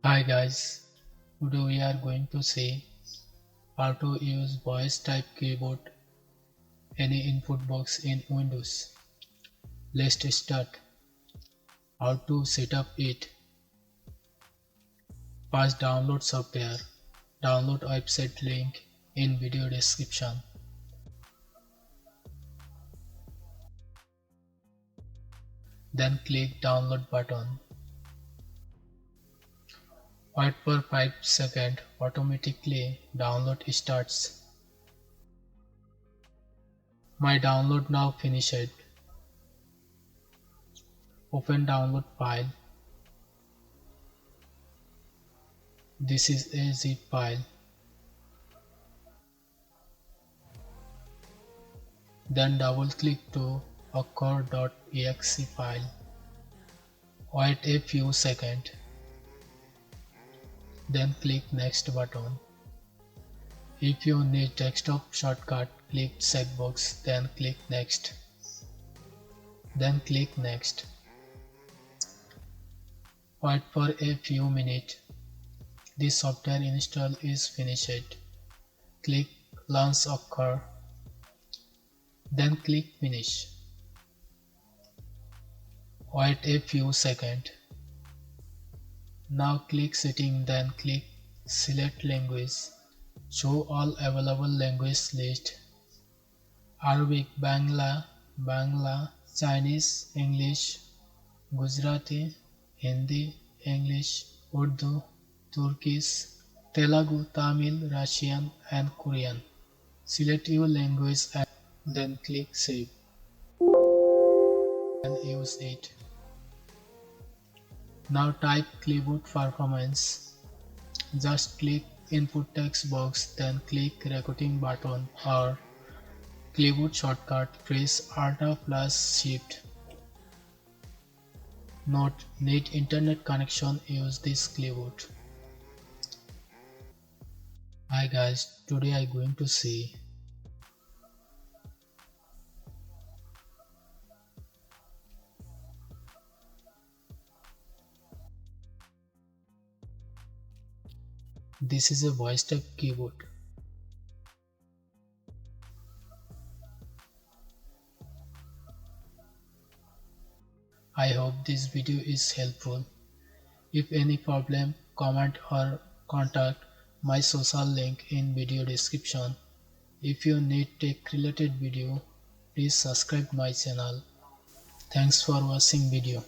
Hi guys, today we are going to see how to use voice type keyboard any input box in Windows. Let's start. How to set up it. First download software. Download website link in video description. Then click download button. Wait for 5 seconds. Automatically download starts. My download now finished. Open download file. This is a zip file. Then double click to occur.exe file. Wait a few seconds. Then click next button. If you need desktop shortcut, click checkbox, then click next. Then click next. Wait for a few minutes. This software install is finished. Click launch occur. Then click finish. Wait a few seconds. Now click setting, then click select language. Show all available language list. Arabic, Bangla, Chinese, English, Gujarati, Hindi, English, Urdu, Turkish, Telugu, Tamil, Russian and Korean. Select your language and then click save and use it. Now type keyboard performance. Just click input text box, then click recording button or keyboard shortcut, press Alt plus Shift. Note: need internet connection, use this keyboard. Hi guys, today I going to see this is a voice type keyboard. I hope this video is helpful. If any problem, comment or contact my social link in video description. If you need tech related video, please subscribe my channel. Thanks for watching video.